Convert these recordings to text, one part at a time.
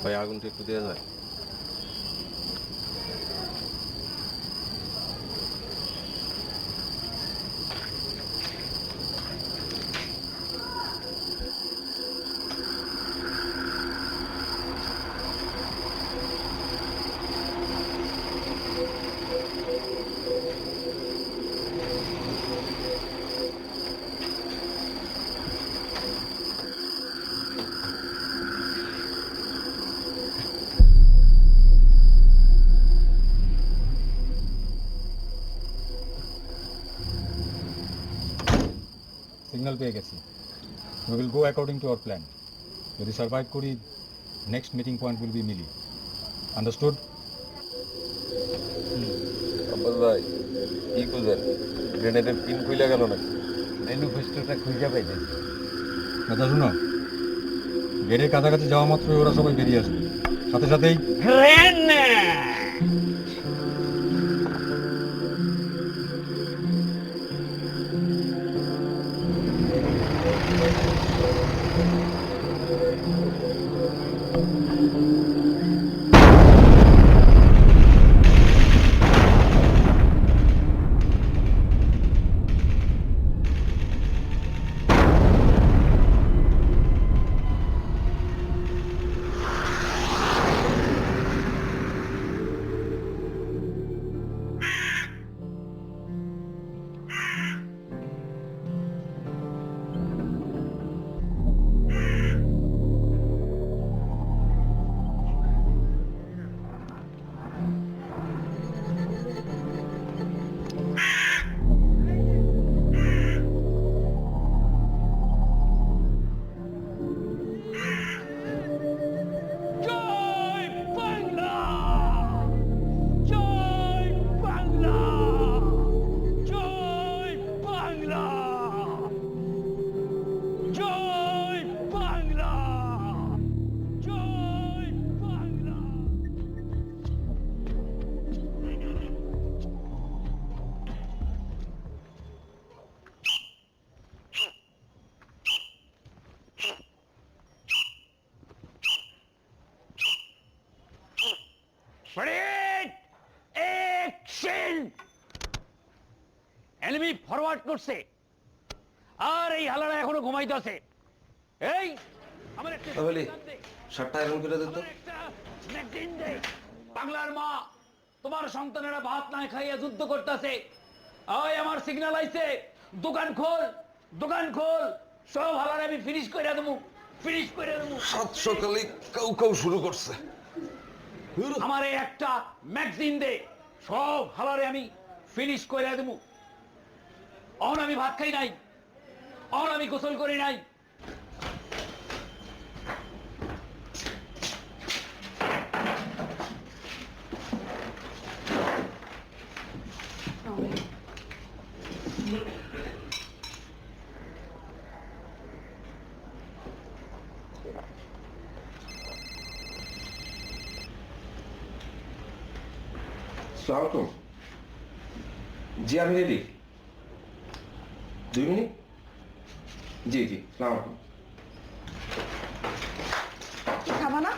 ভাই আগুনটা একটু দেওয়া যায়? সিগন্যাল পেয়ে গেছি। We will go according to our plan. যদি সার্ভাইভ করি, next meeting point will be মিলি। আন্ডারস্টুড? আব্বাস ভাই কি খুঁজেন? গ্রেনেডের পিন খুইলা গেল নাকি? ম্যানিফেস্টোটা খুঁজে পাইতেছি। কথা শুনো, গেটের কাছাকাছি যাওয়া মাত্রই ওরা সবাই বেরিয়ে আসবে, সাথে সাথেই জয় বাংলা, জয় বাংলা, জয় বাংলা, জয় বাংলা, জয় Bangla. Ready? Action! Enemy forward করছে আর এই হালারা এখনো ঘুমাইতেছে। এই আমার একটা তাহলে শার্টটা আয়রন করে দিত। আমার একটা ম্যাগজিন দে। বাংলার মা তোমার সন্তানেরা ভাত না খাইয়া যুদ্ধ করতেছে। ওই আমার সিগন্যাল আইছে, দোকান খোল, দোকান খোল। সব হালারে আমি ফিনিশ কইরা দেবো, ফিনিশ কইরা দেবো। সাত সকালে কাউ কাউ শুরু করছে। আমারে একটা ম্যাগজিন দে, সব হালারে আমি ফিনিশ কইরা দেবো। অন আমি ভাত খাই নাই, অন আমি গোসল করি নাই। আসসালামু জি আমি রেডি। 2 মিনিট। জি জি আসসালামু কি খাবা না?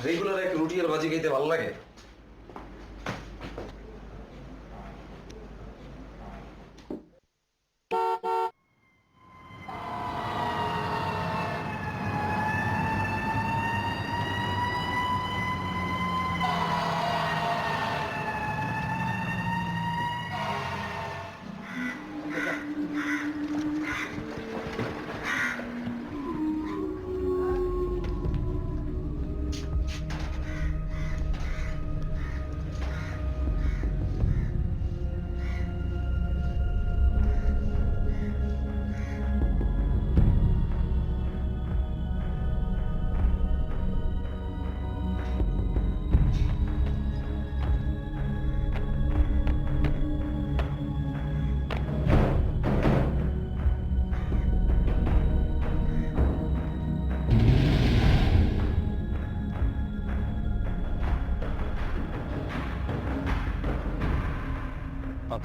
রেগুলার এক রুটি আর ভাজি খাইতে ভালো লাগে।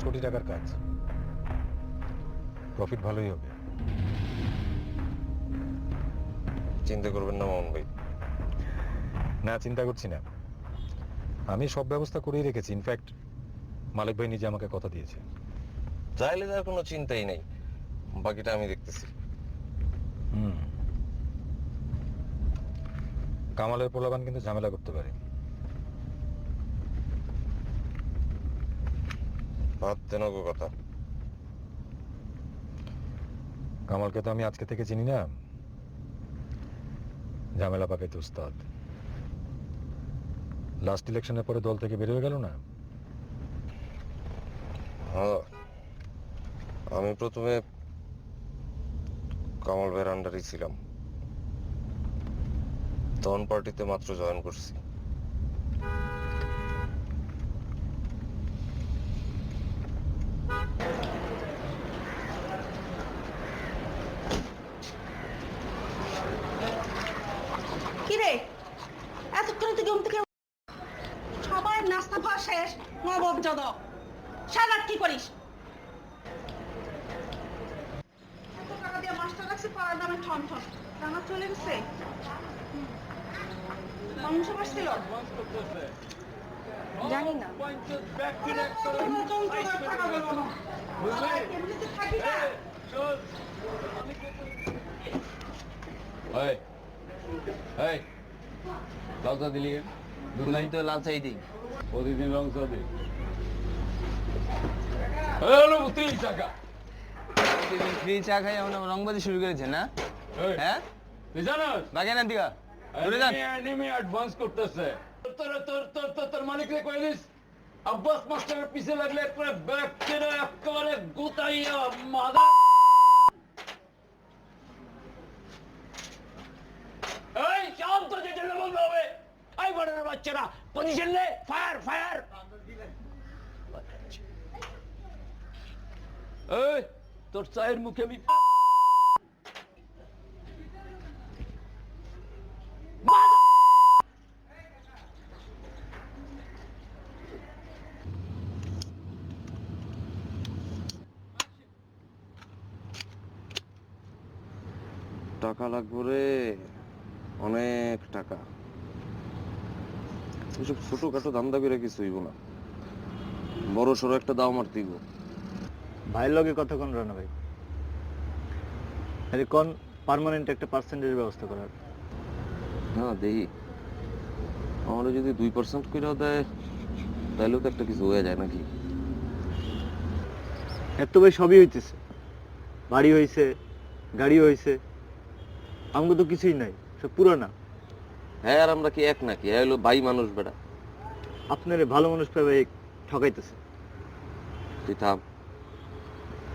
কোটি টাকার কাজ, প্রফিট ভালোই হবে। চিন্তা করবেন না মামুন ভাই, না, চিন্তা করছি না। আমি সব ব্যবস্থা করেই রেখেছি। ইনফ্যাক্ট মালিক ভাই নিজে আমাকে কথা দিয়েছে। চাইলে তার কোনো চিন্তাই নেই, বাকিটা আমি দেখতেছি। কামালের পোলাপান কিন্তু ঝামেলা করতে পারে। ভাবতে না কথা। কামালকে তো আমি আজকে থেকে চিনি না, ঝামেলা পাকাইতে উস্তাদ। লাস্ট ইলেকশনের পরে দল থেকে বের হয়ে গেল না। হ্যাঁ, আমি প্রথমে কামাল ভাইয়ের আন্ডারই ছিলাম, তখন পার্টিতে মাত্র জয়েন করছি। কিরে এতক্ষণে তুই ঘুম থেকে সবাই নাস্তা খাওয়া শেষ, নবাব যাদব সারা কি করিস? এত টাকা দিয়ে মাস্টার রাখছি পাড়ার দামে ঠন ঠন, রান্না চলে গেছে। মাংস আসছিল জানি না, টাকা বলবো না, এমনিতে থাকি না। লাল চা দিলি দুধ নাই তো লাল চাই দিই, প্রতিদিন রং চা দিই। প্রতিদিন ফ্রি চা খাই আমরা রংবাজি শুরু করেছে না? হ্যাঁ তুই জানোস বাকি না দিকা অ্যাডভান্স করতেছে। তোর মালিকরে কই দিস আব্বাস মাস্টারের পিছে লাগলে একেবারে গোতাইয়া মাদা। এই শান্ত যেটা বলতে হবে। এই বড়ের বাচ্চারা পজিশন নে, ফায়ার ফায়ার। এই তোর চায়ের মুখে আমি টাকা লাগবে রে, অনেক টাকা। এসব ছোটখাটো ধান্দা করে কিছু হইব না, বড় সড়ো একটা দাও মারতে হইব। ভাইয়ের লগে কতক্ষণ রানা ভাই? আরে কোন পার্মানেন্ট একটা পার্সেন্টের ব্যবস্থা করার। হ্যাঁ দেখি, আমারও যদি 2% কইরাও দেয় তাহলেও তো একটা কিছু হয়ে যায় নাকি। এত ভাই সবই হইতেছে, বাড়ি হইছে, গাড়ি হইছে, আমাকে তো কিছুই নাই, সব পুরানা। হ্যাঁ, আর আমরা কি এক নাকি? হ্যাঁ হলো ভাই মানুষ বেটা। আপনারে ভালো মানুষ পেয়ে ভাই ঠকাইতেছে। তুই থাম,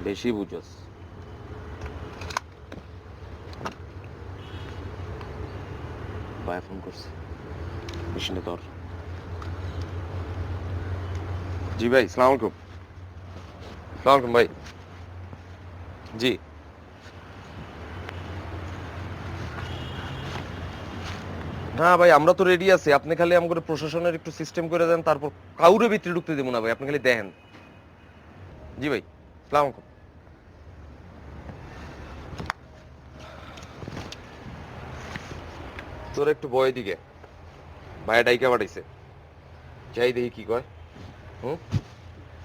বেশি বুঝস। ভাই ফোন করছে, মিশনে তোর। জি ভাই, সালাম আলাইকুম। সালাম আলাইকুম ভাই। জি না ভাই, আমরা তো রেডি আছি। আপনি খালি আমাদের প্রশাসনের একটু সিস্টেম করে দেন, তারপর কাউরে ভিতরে ঢুকতে দেবো না ভাই, আপনি খালি দেখেন। জি ভাই, সালাম আলাইকুম। তোর একটু বয় দিকে ভাইয়া ডাইকা পাঠাইছে, যাই দেখি কি কয়।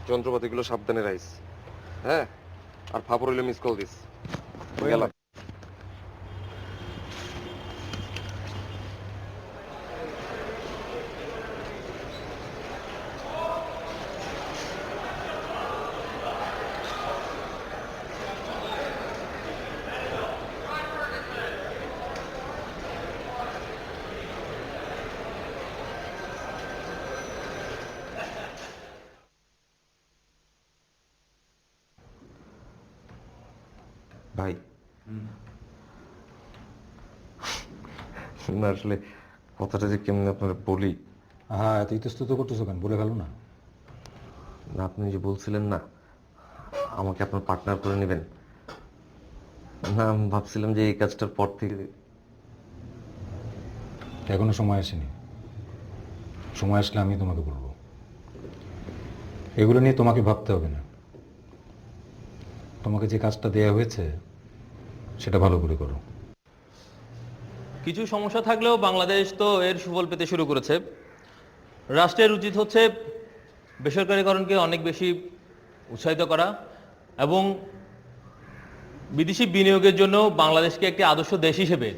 যন্ত্রপাতিগুলো সাবধানে রাইস। হ্যাঁ, আর ফাপড় হইলে মিস কল দিস। গেলাম। ভাই না, আসলে কথাটা যে কেমন আপনারা বলি। হ্যাঁ, এত ইতস্তত করতেছো কেন? বলে গেল না? না, আপনি যে বলছিলেন না আমাকে আপনার পার্টনার করে নেবেন, না আমি ভাবছিলাম যে এই কাজটার পর থেকে। এখনো সময় আসেনি, সময় আসলে আমি তোমাকে বলবো। এগুলো নিয়ে তোমাকে ভাবতে হবে না। তোমাকে যে কাজটা দেয়া হয়েছে সেটা ভালো করে করো। কিছু সমস্যা থাকলেও বাংলাদেশ তো এর সুফল পেতে শুরু করেছে। রাষ্ট্রের উচিত হচ্ছে বেসরকারীকরণকে অনেক বেশি উৎসাহিত করা এবং বিদেশি বিনিয়োগের জন্য বাংলাদেশকে একটি আদর্শ দেশ হিসেবে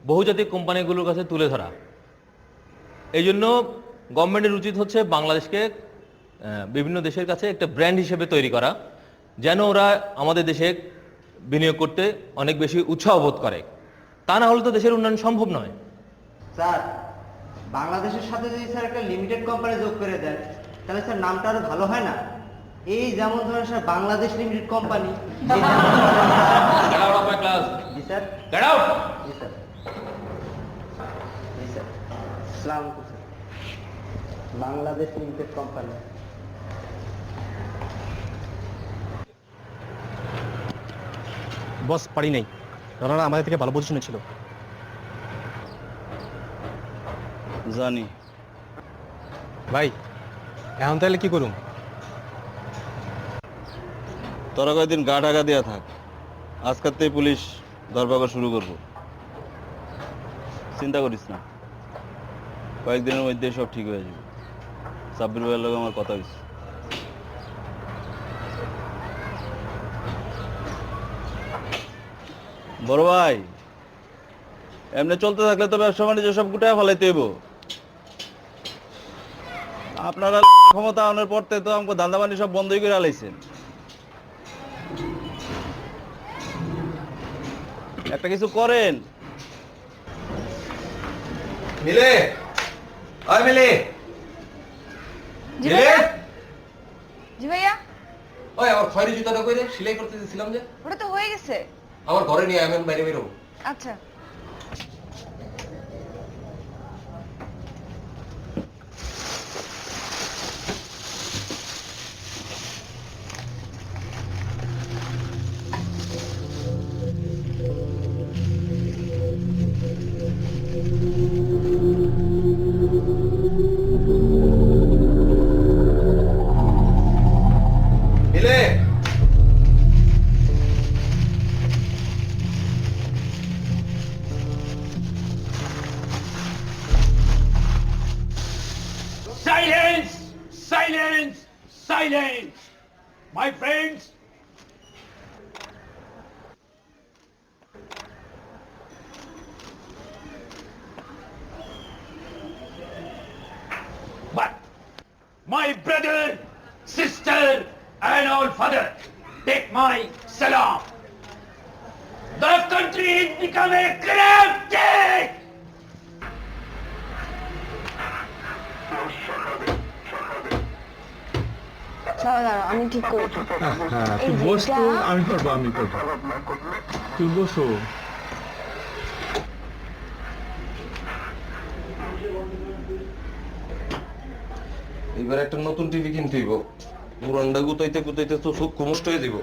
বহুজাতিক কোম্পানিগুলোর কাছে তুলে ধরা। এই জন্য গভর্নমেন্টের উচিত হচ্ছে বাংলাদেশকে বিভিন্ন দেশের কাছে একটা ব্র্যান্ড হিসেবে তৈরি করা, যেন ওরা আমাদের দেশে বিনিয়োগ করতে অনেক বেশি উৎসাহ বোধ করে। তা না হলে তো দেশের উন্নয়ন সম্ভব নয়। স্যার, বাংলাদেশের সাথে যদি স্যার একটা লিমিটেড কোম্পানি যোগ করে দেন তাহলে স্যার নামটা আরো ভালো হয় না? এই যেমন ধরেন sir Bangladesh limited company. Get out of my class. জি স্যার। Get out. জি স্যার। জি স্যার। আসসালামু আলাইকুম sir. Bangladesh limited company. Boss পারি নাই, রানারা আমাদের থেকে ভালো পজিশনে ছিল। জানি ভাই এখন তাহলে কি করুম? তোরা কয়েকদিন গা ঢাকা দিয়া থাক, আজকের থেকে পুলিশ ধরপাকড় শুরু করবো। চিন্তা করিস না, কয়েকদিনের মধ্যে সব ঠিক হয়ে যাবে। সাব্বির ভাইয়ের লোক আমার কথা হয়েছে। বড় ভাই, এমনি চলতে থাকলে তো ব্যবসা বাণিজ্য সব গুটায় ফেলাইতে হইব। আপনারা ক্ষমতা আনার পর থেকে তো আমাকে ধান্দা বাণিজ্য সব বন্ধই করে আলাইছেন। একটা কিছু করেন। মিলে আয় মিলে জি মিলে ভাইয়া। জি ভাইয়া, ওই আমার খয়েরি জুতাটা কই রে, সেলাই করতে দিয়েছিলাম যে। ওটা তো হয়ে গেছে। আমার ঘরে নিয়ে আমি বাইরে বেরোবো। আচ্ছা। মিলে Silence! Silence! Silence! My friends, but my brother, sister, and all father, take my salam. The country is becoming corrupted! দাঁড়াও, আমি ঠিক করেছি। হ্যাঁ এই তুই বস তো, যেটা- আমি করবো তুই বসো। এবার একটা নতুন টিভি কিনতে হইব। পুরানটা গুতাইতে গুতাইতে তো চোখ নষ্ট হয়ে দিব।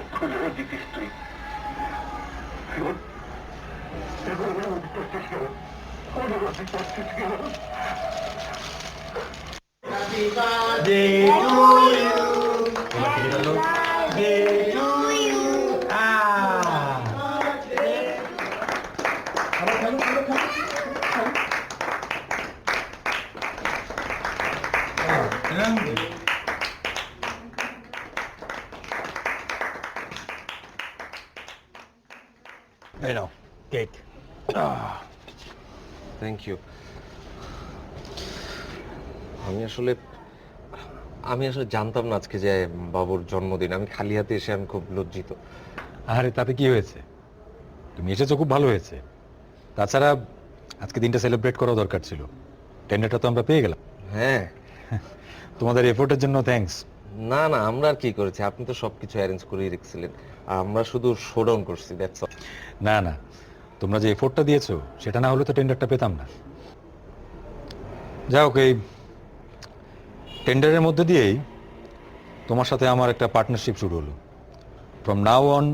এই নাও কেক। Thank you. আমি আসলে জানতাম না আজকে যে বাবুর জন্মদিন। আমি খালি হাতে এসে আমি খুব লজ্জিত। আরে তাতে কি হয়েছে, তুমি এসেছো খুব ভালো হয়েছে। তাছাড়া আজকে দিনটা সেলিব্রেট করা দরকার ছিল, টেন্ডারটা তো আমরা পেয়ে গেলাম। হ্যাঁ, তোমাদের এফোর্টের জন্য থ্যাঙ্কস। না না, আমরা আর কি করেছি, আপনি তো সবকিছু অ্যারেঞ্জ করেই রেখেছিলেন, আমরা শুধু শোডাউন করছি, দ্যাটস অল। না না, তোমরা যে এফোর্টটা দিয়েছো সেটা না হলে তো টেন্ডারটা পেতাম না। যাই হোক, এই টেন্ডারের মধ্যে দিয়েই তোমার সাথে আমার একটা পার্টনারশিপ শুরু হলো। ফ্রম নাও অন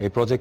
এই প্রজেক্ট